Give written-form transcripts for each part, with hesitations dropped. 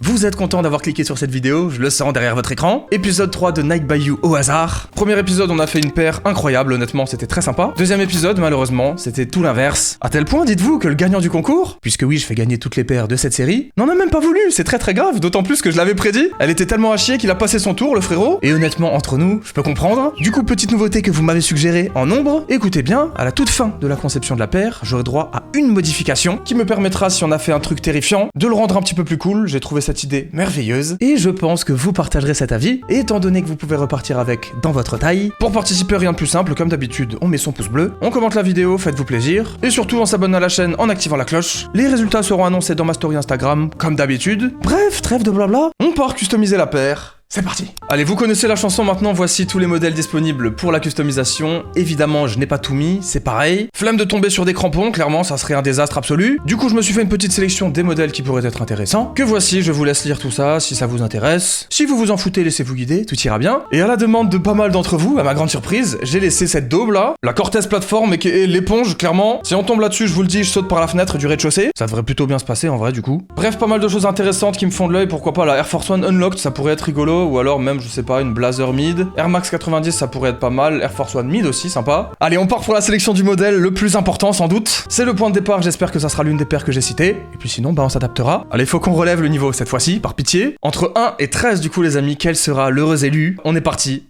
Vous êtes content d'avoir cliqué sur cette vidéo, je le sens derrière votre écran. Épisode 3 de Nike by You au hasard. Premier épisode, on a fait une paire incroyable, honnêtement, c'était très sympa. Deuxième épisode, malheureusement, c'était tout l'inverse. À tel point, dites-vous, que le gagnant du concours, puisque oui, je fais gagner toutes les paires de cette série, n'en a même pas voulu, c'est très très grave, d'autant plus que je l'avais prédit. Elle était tellement à chier qu'il a passé son tour, le frérot. Et honnêtement, entre nous, je peux comprendre. Du coup, petite nouveauté que vous m'avez suggérée en nombre, écoutez bien, à la toute fin de la conception de la paire, j'aurai droit à une modification qui me permettra, si on a fait un truc terrifiant, de le rendre un petit peu plus cool. J'ai trouvé cette idée merveilleuse. Et je pense que vous partagerez cet avis, et étant donné que vous pouvez repartir avec dans votre taille. Pour participer, rien de plus simple, comme d'habitude, on met son pouce bleu, on commente la vidéo, faites-vous plaisir, et surtout on s'abonne à la chaîne en activant la cloche. Les résultats seront annoncés dans ma story Instagram, comme d'habitude. Bref, trêve de blabla, on part customiser la paire. C'est parti. Allez, vous connaissez la chanson maintenant, voici tous les modèles disponibles pour la customisation. Évidemment, je n'ai pas tout mis, c'est pareil. Flemme de tomber sur des crampons, clairement, ça serait un désastre absolu. Du coup, je me suis fait une petite sélection des modèles qui pourraient être intéressants. Que voici, je vous laisse lire tout ça si ça vous intéresse. Si vous vous en foutez, laissez-vous guider, tout ira bien. Et à la demande de pas mal d'entre vous, à ma grande surprise, j'ai laissé cette daube là, la Cortez Platform et l'éponge, clairement. Si on tombe là-dessus, je vous le dis, je saute par la fenêtre du rez-de-chaussée. Ça devrait plutôt bien se passer en vrai, du coup. Bref, pas mal de choses intéressantes qui me font de l'œil, pourquoi pas la Air Force One Unlocked, ça pourrait être rigolo, ou alors même, je sais pas, une Blazer Mid. Air Max 90, ça pourrait être pas mal. Air Force One Mid aussi, sympa. Allez, on part pour la sélection du modèle le plus important, sans doute. C'est le point de départ, j'espère que ça sera l'une des paires que j'ai citées. Et puis sinon, bah on s'adaptera. Allez, faut qu'on relève le niveau cette fois-ci, par pitié. Entre 1 et 13, du coup, les amis, quel sera l'heureux élu? On est parti.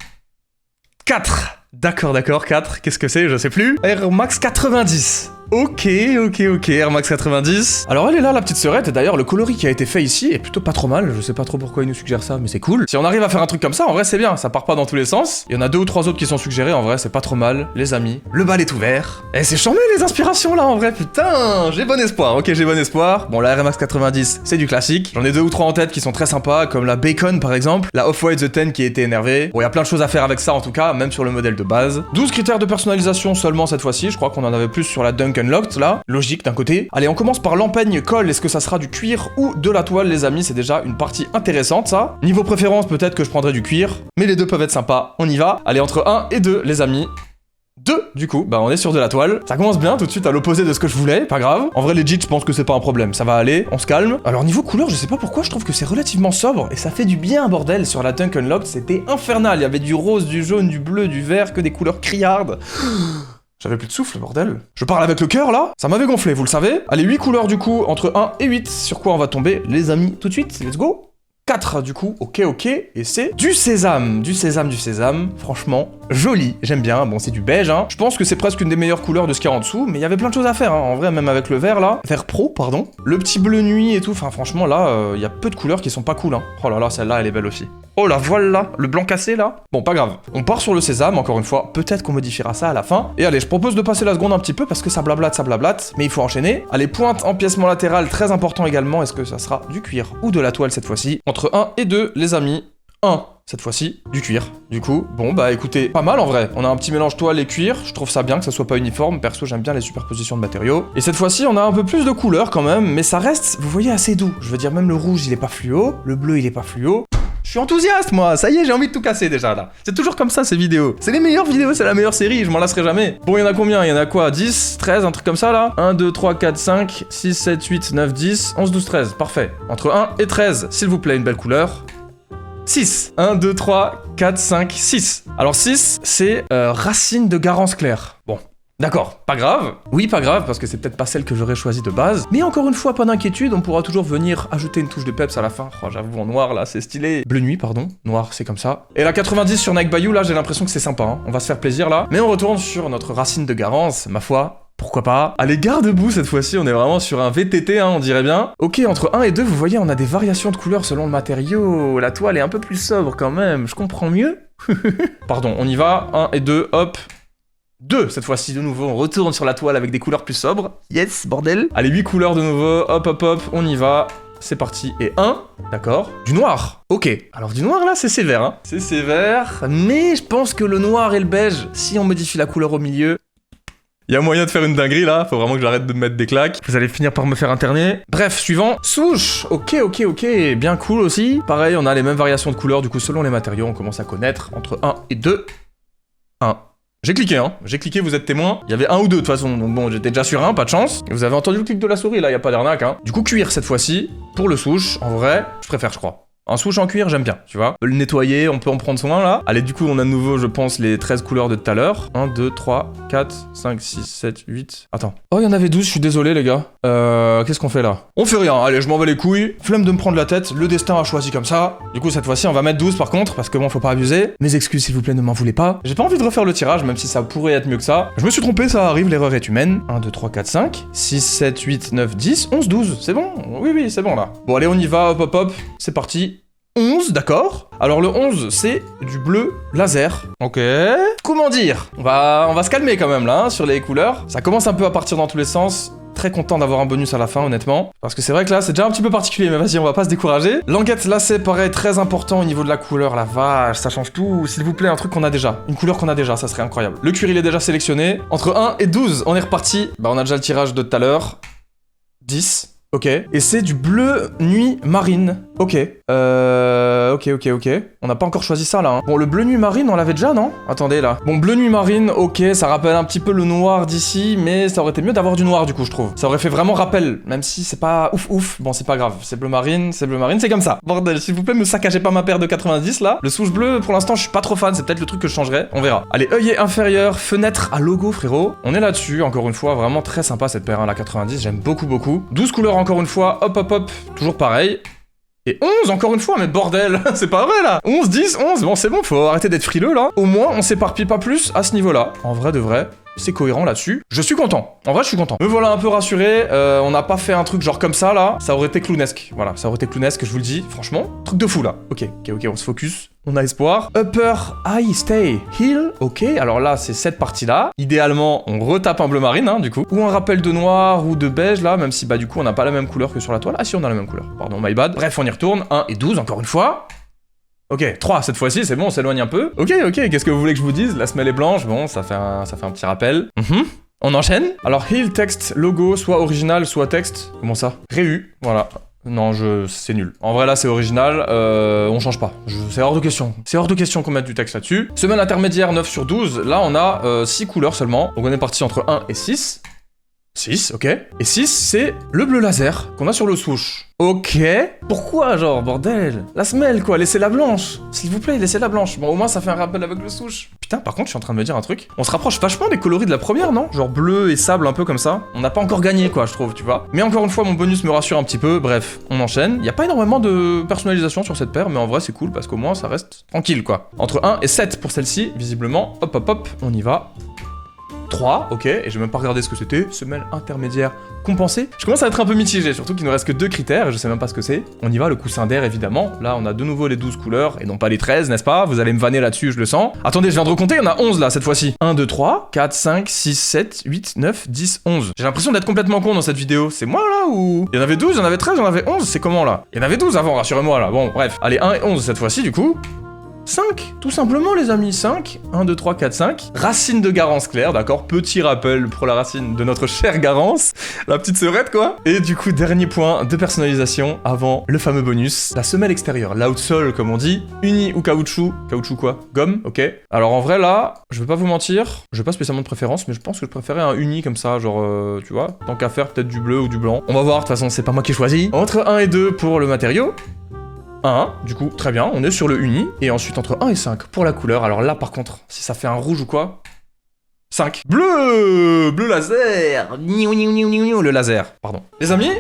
4. D'accord, 4. Qu'est-ce que c'est? Je sais plus. Air Max 90. Ok, Air Max 90. Alors elle est là, la petite sœurette, et d'ailleurs le coloris qui a été fait ici est plutôt pas trop mal, je sais pas trop pourquoi il nous suggère ça, mais c'est cool. Si on arrive à faire un truc comme ça, en vrai c'est bien, ça part pas dans tous les sens. Il y en a 2 ou 3 autres qui sont suggérés, en vrai c'est pas trop mal, les amis. Le bal est ouvert. Eh c'est chambé les inspirations là, en vrai, putain, j'ai bon espoir, ok j'ai bon espoir. Bon la Air Max 90, c'est du classique. J'en ai 2 ou 3 en tête qui sont très sympas, comme la Bacon par exemple, la Off-White The 10 qui a été énervée. Bon y a plein de choses à faire avec ça en tout cas, même sur le modèle de base. 12 critères de personnalisation seulement cette fois-ci, je crois qu'on en avait plus sur la Dunk Unlocked là. Logique d'un côté. Allez, on commence par l'empeigne colle. Est-ce que ça sera du cuir ou de la toile, les amis? C'est déjà une partie intéressante, ça. Niveau préférence, peut-être que je prendrai du cuir, mais les deux peuvent être sympas. On y va. Allez, entre 1 et 2, les amis. 2, du coup, bah on est sur de la toile. Ça commence bien, tout de suite à l'opposé de ce que je voulais, pas grave. En vrai, legit, je pense que c'est pas un problème, ça va aller, on se calme. Alors niveau couleur, je sais pas pourquoi, je trouve que c'est relativement sobre, et ça fait du bien, bordel. Sur la Dunk Unlocked, c'était infernal. Il y avait du rose, du jaune, du bleu, du vert, que des couleurs criardes. J'avais plus de souffle, bordel. Je parle avec le cœur, là. Ça m'avait gonflé, vous le savez. Allez, 8 couleurs, du coup, entre 1 et 8. Sur quoi on va tomber, les amis, tout de suite? Let's go. 4, du coup, ok, et c'est du sésame. Franchement, joli, j'aime bien. Bon, c'est du beige, hein. Je pense que c'est presque une des meilleures couleurs de ce qu'il y a en dessous, mais il y avait plein de choses à faire, hein. En vrai, même avec le vert, là. Vert pro, pardon. Le petit bleu nuit et tout, enfin, franchement, là, il y a peu de couleurs qui sont pas cool, hein. Oh là là, celle-là, elle est belle aussi. Oh la voile là, le blanc cassé là. Bon pas grave, on part sur le sésame encore une fois, peut-être qu'on modifiera ça à la fin. Et allez, je propose de passer la seconde un petit peu parce que ça blablate, mais il faut enchaîner. Allez, pointe, empiècement latéral, très important également, est-ce que ça sera du cuir ou de la toile cette fois-ci? Entre 1 et 2 les amis, 1. Cette fois-ci, du cuir. Du coup, bon bah écoutez, pas mal en vrai. On a un petit mélange toile et cuir, je trouve ça bien que ça soit pas uniforme, perso j'aime bien les superpositions de matériaux. Et cette fois-ci, on a un peu plus de couleurs quand même, mais ça reste, vous voyez, assez doux. Je veux dire, même le rouge il est pas fluo, le bleu il est pas fluo. Je suis enthousiaste moi, ça y est, j'ai envie de tout casser déjà là. C'est toujours comme ça ces vidéos. C'est les meilleures vidéos, c'est la meilleure série, je m'en lasserai jamais. Bon, il y en a combien? Il y en a quoi? 10, 13, un truc comme ça là? 1, 2, 3, 4, 5, 6, 7, 8, 9, 10, 11, 12, 13. Parfait. Entre 1 et 13, s'il vous plaît, une belle couleur. 6. 1, 2, 3, 4, 5, 6. Alors 6, c'est racine de Garance claire. Bon. D'accord, pas grave. Oui, pas grave, parce que c'est peut-être pas celle que j'aurais choisie de base. Mais encore une fois, pas d'inquiétude, on pourra toujours venir ajouter une touche de peps à la fin. Oh, j'avoue, en noir, là, c'est stylé. Bleu nuit, pardon. Noir, c'est comme ça. Et la 90 sur Nike by You, là, j'ai l'impression que c'est sympa, hein. On va se faire plaisir, là. Mais on retourne sur notre racine de Garance, ma foi. Pourquoi pas? Allez, garde-boue cette fois-ci, on est vraiment sur un VTT, hein, on dirait bien. Ok, entre 1 et 2, vous voyez, on a des variations de couleurs selon le matériau. La toile est un peu plus sobre quand même, je comprends mieux. Pardon, on y va. 1 et 2, hop. 2, cette fois-ci de nouveau, on retourne sur la toile avec des couleurs plus sobres. Yes, bordel. Allez, 8 couleurs de nouveau, hop, on y va. C'est parti. Et 1, d'accord. Du noir. Ok. Alors du noir là, c'est sévère, hein. C'est sévère, mais je pense que le noir et le beige, si on modifie la couleur au milieu... Il y a moyen de faire une dinguerie là, faut vraiment que j'arrête de me mettre des claques. Vous allez finir par me faire interner. Bref, suivant. Souche. Ok, bien cool aussi. Pareil, on a les mêmes variations de couleurs, du coup selon les matériaux, on commence à connaître. Entre 1 et 2. 1. J'ai cliqué, hein. J'ai cliqué, vous êtes témoin. Il y avait un ou deux de toute façon, donc bon, j'étais déjà sur un, pas de chance. Et vous avez entendu le clic de la souris, là, y a pas d'arnaque, hein. Du coup, cuir cette fois-ci, pour le souche, en vrai, je préfère, je crois. Un souche en cuir, j'aime bien, tu vois. On peut le nettoyer, on peut en prendre soin, là. Allez, du coup, on a de nouveau, je pense, les 13 couleurs de tout à l'heure. 1, 2, 3, 4, 5, 6, 7, 8... Attends. Oh, il y en avait 12, je suis désolé, les gars. Qu'est-ce qu'on fait, là? On fait rien, allez, je m'en bats les couilles. Flemme de me prendre la tête, le destin a choisi comme ça. Du coup, cette fois-ci, on va mettre 12, par contre, parce que bon, faut pas abuser. Mes excuses, s'il vous plaît, ne m'en voulez pas. J'ai pas envie de refaire le tirage, même si ça pourrait être mieux que ça. Je me suis trompé, ça arrive, l'erreur est humaine. 1, 2, 3, 4, 5, 6, 7, 8, 9, 10, 11, 12. C'est bon? Oui, c'est bon, là. Bon, allez, on y va, hop, hop, hop. C'est parti. 11, d'accord. Alors le 11, c'est du bleu laser. Ok. Comment dire? On va se calmer quand même là, hein, sur les couleurs. Ça commence un peu à partir dans tous les sens. Très content d'avoir un bonus à la fin, honnêtement. Parce que c'est vrai que là, c'est déjà un petit peu particulier, mais vas-y, on va pas se décourager. Languette lacet, pareil, très important au niveau de la couleur. La vache, ça change tout. S'il vous plaît, un truc qu'on a déjà. Une couleur qu'on a déjà, ça serait incroyable. Le cuir, il est déjà sélectionné. Entre 1 et 12, on est reparti. Bah, on a déjà le tirage de tout à l'heure. 10. Ok. Et c'est du bleu nuit marine. Ok. Ok. On n'a pas encore choisi ça, là. Hein. Bon, le bleu nuit marine, on l'avait déjà, non? Attendez, là. Bon, bleu nuit marine, ok, ça rappelle un petit peu le noir d'ici, mais ça aurait été mieux d'avoir du noir, du coup, je trouve. Ça aurait fait vraiment rappel, même si c'est pas ouf. Bon, c'est pas grave. C'est bleu marine, c'est comme ça. Bordel, s'il vous plaît, me saccagez pas ma paire de 90, là. Le souche bleu, pour l'instant, je suis pas trop fan. C'est peut-être le truc que je changerais. On verra. Allez, œillet inférieur, fenêtre à logo, frérot. On est là-dessus, encore une fois, vraiment très sympa, cette paire, hein, la 90. J'aime beaucoup. 12 couleurs, encore une fois. Hop. Toujours pareil. Et 11 encore une fois, mais bordel, c'est pas vrai là. 11, 10, 11, bon c'est bon, faut arrêter d'être frileux là. Au moins on s'éparpille pas plus à ce niveau-là. En vrai de vrai, c'est cohérent là-dessus. Je suis content, en vrai je suis content. Me voilà un peu rassuré, on n'a pas fait un truc genre comme ça là. Ça aurait été clownesque, voilà, ça aurait été clownesque, je vous le dis, franchement. Truc de fou là. Ok, on se focus. On a espoir. Upper, high, stay, heal. Ok, alors là, c'est cette partie-là. Idéalement, on retape un bleu marine, hein, du coup. Ou un rappel de noir ou de beige, là, même si, bah, du coup, on n'a pas la même couleur que sur la toile. Ah si, on a la même couleur. Pardon, my bad. Bref, on y retourne. 1 et 12, encore une fois. Ok, 3 cette fois-ci, c'est bon, on s'éloigne un peu. Ok, qu'est-ce que vous voulez que je vous dise? La semelle est blanche, bon, ça fait un petit rappel. On enchaîne. Alors, heal, texte, logo, soit original, soit texte. Comment ça? Réu, voilà. Non, c'est nul. En vrai, là, c'est original, on change pas. C'est hors de question. C'est hors de question qu'on mette du texte là-dessus. Semaine intermédiaire, 9 sur 12. Là, on a 6 couleurs seulement. Donc, on est parti entre 1 et 6. 6, ok. Et 6, c'est le bleu laser qu'on a sur le souche. Ok. Pourquoi, genre, bordel? La semelle, quoi, laissez-la blanche. S'il vous plaît, laissez-la blanche. Bon, au moins, ça fait un rappel avec le souche. Putain, par contre, je suis en train de me dire un truc. On se rapproche vachement des coloris de la première, non? Genre bleu et sable, un peu comme ça. On n'a pas encore gagné, quoi, je trouve, tu vois. Mais encore une fois, mon bonus me rassure un petit peu. Bref, on enchaîne. Il y a pas énormément de personnalisation sur cette paire, mais en vrai, c'est cool parce qu'au moins, ça reste tranquille, quoi. Entre 1 et 7 pour celle-ci, visiblement. Hop, on y va. 3, ok, et je vais même pas regarder ce que c'était. Semelle intermédiaire compensée. Je commence à être un peu mitigé, surtout qu'il ne reste que 2 critères, et je sais même pas ce que c'est. On y va, le coussin d'air évidemment. Là, on a de nouveau les 12 couleurs, et non pas les 13, n'est-ce pas? Vous allez me vanner là-dessus, je le sens. Attendez, je viens de recompter, il y en a 11 là, cette fois-ci. 1, 2, 3, 4, 5, 6, 7, 8, 9, 10, 11. J'ai l'impression d'être complètement con dans cette vidéo. C'est moi là ou... Il y en avait 12, il y en avait 13, il y en avait 11, c'est comment là? Il y en avait 12 avant, rassurez-moi là. Bon, bref. Allez, 1 et 11 cette fois-ci, du coup. 5, tout simplement les amis, 5, 1, 2, 3, 4, 5, racine de Garance claire, d'accord, petit rappel pour la racine de notre chère Garance, la petite sœurette quoi. Et du coup, dernier point de personnalisation avant le fameux bonus, la semelle extérieure, l'outsole comme on dit, uni ou caoutchouc quoi, gomme, ok. Alors en vrai là, je vais pas vous mentir, j'ai pas spécialement de préférence, mais je pense que je préférais un uni comme ça, genre, tu vois, tant qu'à faire peut-être du bleu ou du blanc. On va voir, de toute façon c'est pas moi qui ai choisi. Entre 1 et 2 pour le matériau. 1, du coup, très bien, on est sur le uni, et ensuite entre 1 et 5 pour la couleur, alors là par contre, si ça fait un rouge ou quoi, 5. Bleu laser, le laser, pardon. Les amis,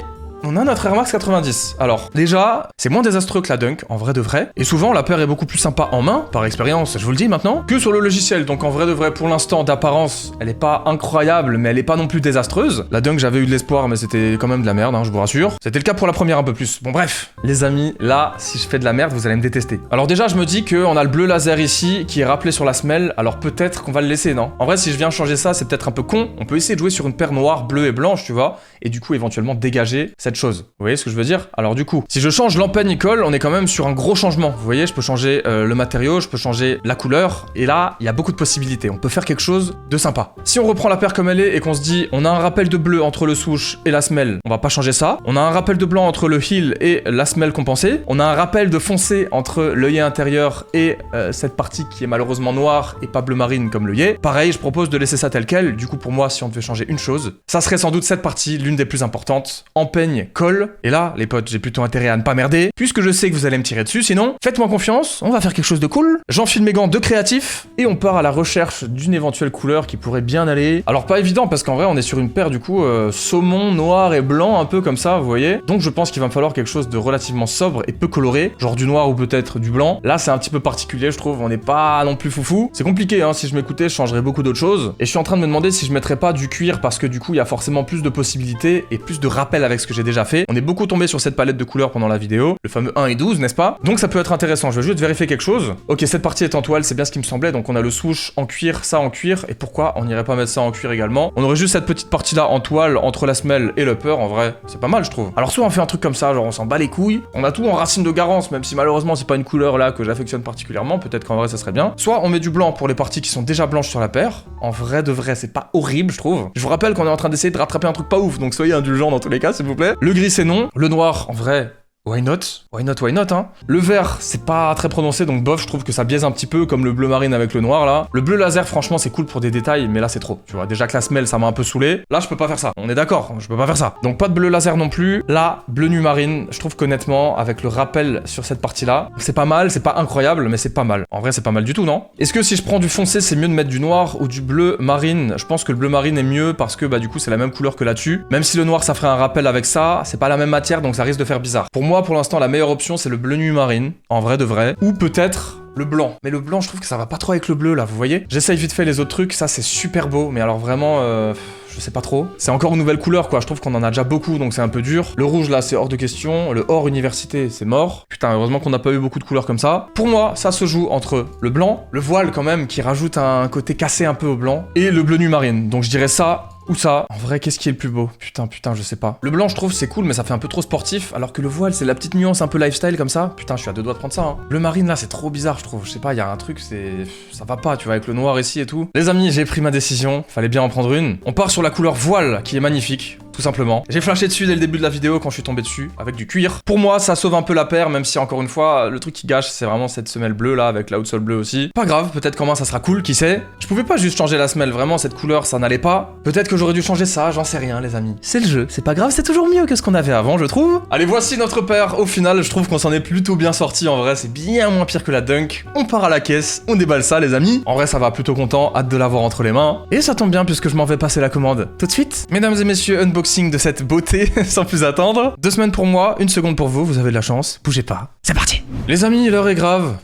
on a notre Air Max 90. Alors, déjà, c'est moins désastreux que la Dunk, en vrai de vrai. Et souvent, la paire est beaucoup plus sympa en main, par expérience, je vous le dis maintenant, que sur le logiciel. Donc en vrai de vrai, pour l'instant, d'apparence, elle est pas incroyable, mais elle est pas non plus désastreuse. La Dunk, j'avais eu de l'espoir, mais c'était quand même de la merde, hein, je vous rassure. C'était le cas pour la première un peu plus. Bon bref, les amis, là, si je fais de la merde, vous allez me détester. Alors déjà, je me dis qu'on a le bleu laser ici, qui est rappelé sur la semelle, alors peut-être qu'on va le laisser, non? En vrai, si je viens changer ça, c'est peut-être un peu con. On peut essayer de jouer sur une paire noire, bleue et blanche, tu vois, et du coup, éventuellement, dégager cette certaines choses. Vous voyez ce que je veux dire? Alors du coup, si je change l'empeigne colle, on est quand même sur un gros changement. Vous voyez, je peux changer le matériau, je peux changer la couleur, et là, il y a beaucoup de possibilités. On peut faire quelque chose de sympa. Si on reprend la paire comme elle est et qu'on se dit, on a un rappel de bleu entre le souche et la semelle, on va pas changer ça. On a un rappel de blanc entre le heel et la semelle compensée. On a un rappel de foncé entre l'œillet intérieur et cette partie qui est malheureusement noire et pas bleu marine comme l'œillet. Pareil, je propose de laisser ça tel quel. Du coup, pour moi, si on devait changer une chose, ça serait sans doute cette partie, l'une des plus importantes. Empeigne, colle. Et là, les potes, j'ai plutôt intérêt à ne pas merder, puisque je sais que vous allez me tirer dessus. Sinon, faites-moi confiance, on va faire quelque chose de cool. J'enfile mes gants de créatif et on part à la recherche d'une éventuelle couleur qui pourrait bien aller. Alors, pas évident, parce qu'en vrai, on est sur une paire, du coup, saumon, noir et blanc, un peu comme ça, vous voyez. Donc, je pense qu'il va me falloir quelque chose de relativement sobre et peu coloré, genre du noir ou peut-être du blanc. Là, c'est un petit peu particulier, je trouve. On n'est pas non plus foufou. C'est compliqué, hein. Si je m'écoutais, je changerais beaucoup d'autres choses. Et je suis en train de me demander si je mettrais pas du cuir parce que du coup, il y a forcément plus de possibilités et plus de rappels avec ce que j'ai déjà fait. On est beaucoup tombé sur cette palette de couleurs pendant la vidéo, le fameux 1 et 12, n'est-ce pas? Donc ça peut être intéressant. Je vais juste vérifier quelque chose. Ok, cette partie est en toile, c'est bien ce qui me semblait. Donc on a le souche en cuir, ça en cuir. Et pourquoi on n'irait pas mettre ça en cuir également? On aurait juste cette petite partie-là en toile entre la semelle et l'upper. En vrai, c'est pas mal, je trouve. Alors soit on fait un truc comme ça, genre on s'en bat les couilles. On a tout en racine de Garance, même si malheureusement c'est pas une couleur là que j'affectionne particulièrement. Peut-être qu'en vrai ça serait bien. Soit on met du blanc pour les parties qui sont déjà blanches sur la paire. En vrai de vrai, c'est pas horrible, je trouve. Je vous rappelle qu'on est en train d'essayer de rattraper un truc pas ouf, donc soyez indulgents dans tous les cas, s'il vous plaît. Le gris c'est non. Le noir, en vrai, why not? Why not, why not, hein? Le vert, c'est pas très prononcé, donc bof, je trouve que ça biaise un petit peu, comme le bleu marine avec le noir, là. Le bleu laser, franchement, c'est cool pour des détails, mais là, c'est trop. Tu vois, déjà que la semelle, ça m'a un peu saoulé. Là, je peux pas faire ça. On est d'accord, je peux pas faire ça. Donc, pas de bleu laser non plus. Là, bleu nu marine, je trouve qu'honnêtement, avec le rappel sur cette partie-là, c'est pas mal, c'est pas incroyable, mais c'est pas mal. En vrai, c'est pas mal du tout, non? Est-ce que si je prends du foncé, c'est mieux de mettre du noir ou du bleu marine? Je pense que le bleu marine est mieux parce que, bah, du coup, c'est la même couleur que là-dessus. Même si le noir, ça ferait un rappel avec ça, c'est pas la même matière, donc ça risque de faire bizarre. Pour moi, pour l'instant, la meilleure option, c'est le bleu nuit marine, en vrai de vrai, ou peut-être le blanc. Mais le blanc, je trouve que ça va pas trop avec le bleu, là, vous voyez? J'essaye vite fait les autres trucs, ça, c'est super beau, mais alors vraiment, je sais pas trop. C'est encore une nouvelle couleur, quoi, je trouve qu'on en a déjà beaucoup, donc c'est un peu dur. Le rouge, là, c'est hors de question. Le hors université, c'est mort. Putain, heureusement qu'on n'a pas eu beaucoup de couleurs comme ça. Pour moi, ça se joue entre le blanc, le voile, quand même, qui rajoute un côté cassé un peu au blanc, et le bleu nuit marine. Donc je dirais ça ou ça. En vrai, qu'est-ce qui est le plus beau? Putain, je sais pas. Le blanc, je trouve, c'est cool, mais ça fait un peu trop sportif, alors que le voile, c'est la petite nuance un peu lifestyle comme ça. Putain, je suis à deux doigts de prendre ça, hein. Bleu marine, là, c'est trop bizarre, je trouve. Je sais pas, il y a un truc, ça va pas, tu vois, avec le noir ici et tout. Les amis, j'ai pris ma décision. Fallait bien en prendre une. On part sur la couleur voile, qui est magnifique. Tout simplement. J'ai flashé dessus dès le début de la vidéo quand je suis tombé dessus, avec du cuir. Pour moi, ça sauve un peu la paire, même si encore une fois, le truc qui gâche, c'est vraiment cette semelle bleue là, avec la outsole bleue aussi. Pas grave, peut-être qu'en main ça sera cool, qui sait. Je pouvais pas juste changer la semelle, vraiment, cette couleur, ça n'allait pas. Peut-être que j'aurais dû changer ça, j'en sais rien, les amis. C'est le jeu, c'est pas grave, c'est toujours mieux que ce qu'on avait avant, je trouve. Allez, voici notre paire. Au final, je trouve qu'on s'en est plutôt bien sorti, en vrai, c'est bien moins pire que la dunk. On part à la caisse, on déballe ça, les amis. En vrai, ça va, plutôt content, hâte de l'avoir entre les mains. Et ça tombe bien, puisque je m'en vais passer la commande tout de suite. Mesdames et messieurs, unboxing de cette beauté sans plus attendre. 2 semaines pour moi, 1 seconde pour vous, vous avez de la chance. Bougez pas. C'est parti. Les amis, l'heure est grave.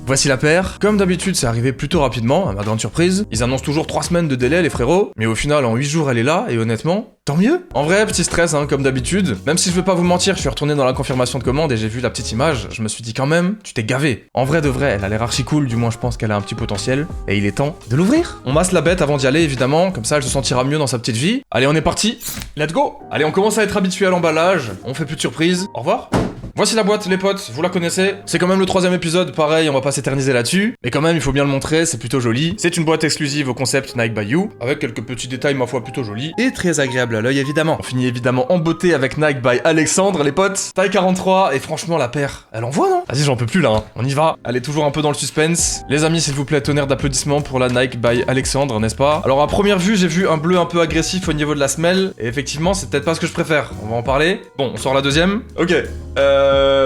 Voici la paire. Comme d'habitude, c'est arrivé plutôt rapidement, à ma grande surprise. Ils annoncent toujours 3 semaines de délai, les frérots. Mais au final, en 8 jours, elle est là, et honnêtement, tant mieux. En vrai, petit stress, hein, comme d'habitude. Même si je veux pas vous mentir, je suis retourné dans la confirmation de commande et j'ai vu la petite image. Je me suis dit quand même, tu t'es gavé. En vrai de vrai, elle a l'air archi cool, du moins je pense qu'elle a un petit potentiel. Et il est temps de l'ouvrir. On masse la bête avant d'y aller, évidemment. Comme ça, elle se sentira mieux dans sa petite vie. Allez, on est parti. Let's go. Allez, on commence à être habitué à l'emballage. On fait plus de surprises. Au revoir. Voici la boîte, les potes, vous la connaissez. C'est quand même le 3e épisode, pareil, on va pas s'éterniser là-dessus. Mais quand même, il faut bien le montrer, c'est plutôt joli. C'est une boîte exclusive au concept Nike by You, avec quelques petits détails, ma foi, plutôt jolis. Et très agréable à l'œil, évidemment. On finit évidemment en beauté avec Nike by Alexandre, les potes. Taille 43, et franchement, la paire, elle envoie, non? Vas-y, j'en peux plus, là, hein. On y va. Elle est toujours un peu dans le suspense. Les amis, s'il vous plaît, tonnerre d'applaudissements pour la Nike by Alexandre, n'est-ce pas? Alors, à première vue, j'ai vu un bleu un peu agressif au niveau de la semelle, et effectivement, c'est peut-être pas ce que je préfère. On va en parler. Bon, on sort la deuxième. Ok.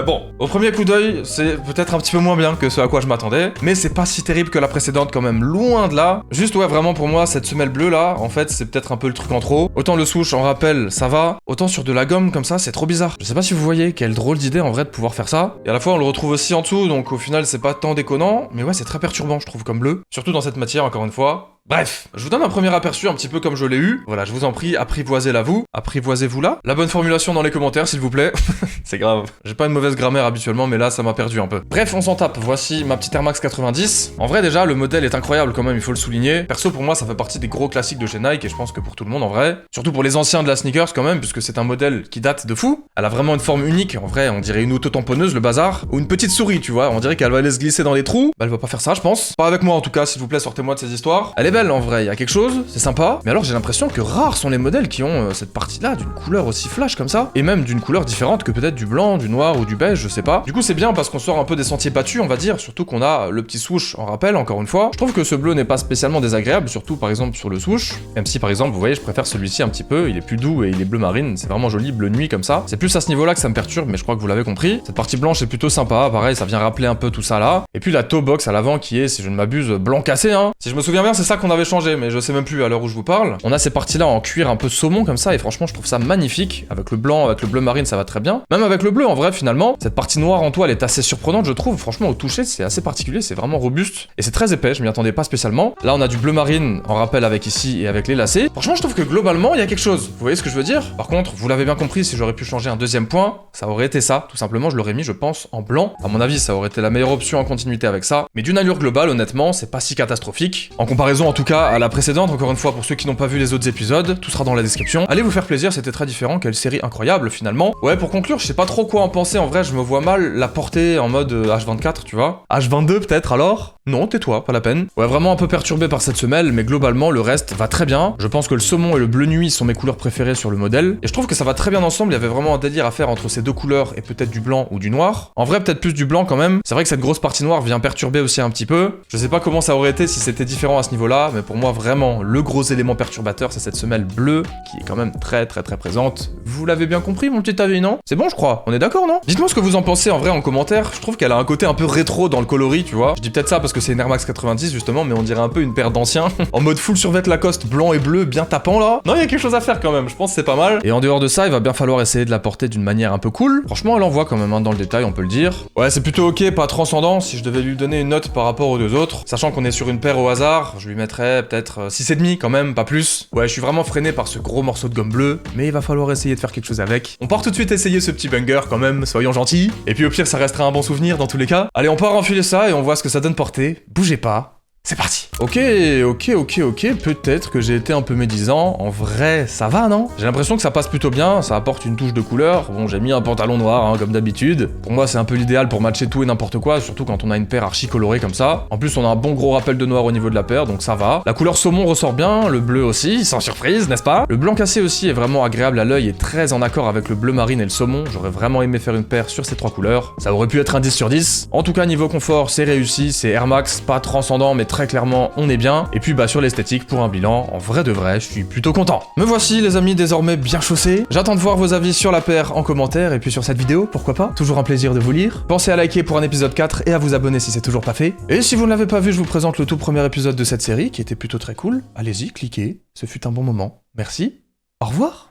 Bon, au premier coup d'œil, c'est peut-être un petit peu moins bien que ce à quoi je m'attendais, mais c'est pas si terrible que la précédente quand même, loin de là. Juste ouais, vraiment pour moi, cette semelle bleue là, en fait, c'est peut-être un peu le truc en trop. Autant le souche en rappel, ça va, autant sur de la gomme comme ça, c'est trop bizarre. Je sais pas si vous voyez, quelle drôle d'idée en vrai de pouvoir faire ça. Et à la fois, on le retrouve aussi en dessous, donc au final, c'est pas tant déconnant, mais ouais, c'est très perturbant, je trouve, comme bleu. Surtout dans cette matière, encore une fois. Bref, je vous donne un premier aperçu un petit peu comme je l'ai eu. Voilà, je vous en prie, apprivoisez-la vous. Apprivoisez-vous là. La bonne formulation dans les commentaires, s'il vous plaît. C'est grave. J'ai pas une mauvaise grammaire habituellement, mais là, ça m'a perdu un peu. Bref, on s'en tape. Voici ma petite Air Max 90. En vrai, déjà, le modèle est incroyable quand même, il faut le souligner. Perso, pour moi, ça fait partie des gros classiques de chez Nike, et je pense que pour tout le monde en vrai. Surtout pour les anciens de la sneakers quand même, puisque c'est un modèle qui date de fou. Elle a vraiment une forme unique. En vrai, on dirait une auto-tamponneuse, le bazar. Ou une petite souris, tu vois. On dirait qu'elle va aller se glisser dans les trous. Bah, elle va pas faire ça, je pense. Pas avec moi en tout cas, s'il vous plaît, sortez-moi de ces histoires. Elle est belle en vrai, il y a quelque chose, c'est sympa. Mais alors, j'ai l'impression que rares sont les modèles qui ont cette partie-là d'une couleur aussi flash comme ça. Et même d'une couleur différente que peut-être du blanc, du noir ou du beige, je sais pas. Du coup, c'est bien parce qu'on sort un peu des sentiers battus, on va dire. Surtout qu'on a le petit swoosh en rappel, encore une fois. Je trouve que ce bleu n'est pas spécialement désagréable, surtout par exemple sur le swoosh. Même si par exemple, vous voyez, je préfère celui-ci un petit peu. Il est plus doux et il est bleu marine. C'est vraiment joli, bleu nuit comme ça. C'est plus à ce niveau-là que ça me perturbe, mais je crois que vous l'avez compris. Cette partie blanche est plutôt sympa. Pareil, ça vient rappeler un peu tout ça là. Et puis la toe box à l'avant qui est, si je ne m'abuse, blanc cassé, hein. Si je me souviens bien, c'est ça qu'on avait changé, mais je sais même plus à l'heure où je vous parle. On a ces parties-là en cuir un peu saumon comme ça, et franchement, je trouve ça magnifique. Avec le blanc, avec le bleu marine, ça va très bien. Même avec le bleu, en vrai, finalement, cette partie noire en toile est assez surprenante, je trouve. Franchement, au toucher, c'est assez particulier, c'est vraiment robuste. Et c'est très épais, je m'y attendais pas spécialement. Là, on a du bleu marine en rappel avec ici et avec les lacets. Franchement, je trouve que globalement, il y a quelque chose. Vous voyez ce que je veux dire? Par contre, vous l'avez bien compris, si j'aurais pu changer un deuxième point, ça aurait été ça. Tout simplement, je l'aurais mis, je pense, en blanc. À mon avis, ça aurait été la meilleure option en continuité avec ça. Mais d'une allure globale, honnêtement, c'est pas si catastrophique. En comparaison, en tout cas, à la précédente, encore une fois, pour ceux qui n'ont pas vu les autres épisodes, tout sera dans la description. Allez vous faire plaisir, c'était très différent, quelle série incroyable finalement. Ouais, pour conclure, je sais pas trop quoi en penser, en vrai, je me vois mal la porter en mode H24, tu vois. H22 peut-être alors? Non, tais-toi, pas la peine. Ouais, vraiment un peu perturbé par cette semelle, mais globalement, le reste va très bien. Je pense que le saumon et le bleu nuit sont mes couleurs préférées sur le modèle, et je trouve que ça va très bien ensemble, il y avait vraiment un délire à faire entre ces deux couleurs et peut-être du blanc ou du noir. En vrai, peut-être plus du blanc quand même. C'est vrai que cette grosse partie noire vient perturber aussi un petit peu. Je sais pas comment ça aurait été si c'était différent à ce niveau-là, mais pour moi, vraiment, le gros élément perturbateur, c'est cette semelle bleue qui est quand même très présente. Vous l'avez bien compris, mon petit avis, non? C'est bon, je crois. On est d'accord, non? Dites-moi ce que vous en pensez en vrai en commentaire. Je trouve qu'elle a un côté un peu rétro dans le coloris, tu vois. Je dis peut-être ça parce que c'est une Air Max 90 justement, mais on dirait un peu une paire d'anciens. En mode full survêt Lacoste blanc et bleu, bien tapant là. Non, il y a quelque chose à faire quand même. Je pense que c'est pas mal. Et en dehors de ça, il va bien falloir essayer de la porter d'une manière un peu cool. Franchement, elle envoie quand même hein, dans le détail, on peut le dire. Ouais, c'est plutôt ok, pas transcendant. Si je devais lui donner une note par rapport aux deux autres, sachant qu'on est sur une paire au hasard, je lui mettrais peut-être 6,5 quand même, pas plus. Ouais, je suis vraiment freiné par ce gros morceau de gomme bleue, mais il va falloir essayer de faire quelque chose avec. On part tout de suite essayer ce petit banger quand même, soyons gentils. Et puis au pire, ça restera un bon souvenir dans tous les cas. Allez, on part enfiler ça et on voit ce que ça donne porter. Bougez pas. C'est parti. Ok, peut-être que j'ai été un peu médisant. En vrai, ça va, non? J'ai l'impression que ça passe plutôt bien, ça apporte une touche de couleur. Bon, j'ai mis un pantalon noir, hein, comme d'habitude. Pour moi, c'est un peu l'idéal pour matcher tout et n'importe quoi, surtout quand on a une paire archi colorée comme ça. En plus, on a un bon gros rappel de noir au niveau de la paire, donc ça va. La couleur saumon ressort bien, le bleu aussi, sans surprise, n'est-ce pas? Le blanc cassé aussi est vraiment agréable à l'œil et très en accord avec le bleu marine et le saumon. J'aurais vraiment aimé faire une paire sur ces trois couleurs. Ça aurait pu être un 10 sur 10. En tout cas, niveau confort, c'est réussi, c'est Air Max, pas transcendant, mais très clairement, on est bien. Et puis bah sur l'esthétique, pour un bilan, en vrai de vrai, je suis plutôt content. Me voici les amis désormais bien chaussés. J'attends de voir vos avis sur la paire en commentaire et puis sur cette vidéo, pourquoi pas. Toujours un plaisir de vous lire. Pensez à liker pour un épisode 4 et à vous abonner si c'est toujours pas fait. Et si vous ne l'avez pas vu, je vous présente le tout premier épisode de cette série qui était plutôt très cool. Allez-y, cliquez, ce fut un bon moment. Merci, au revoir.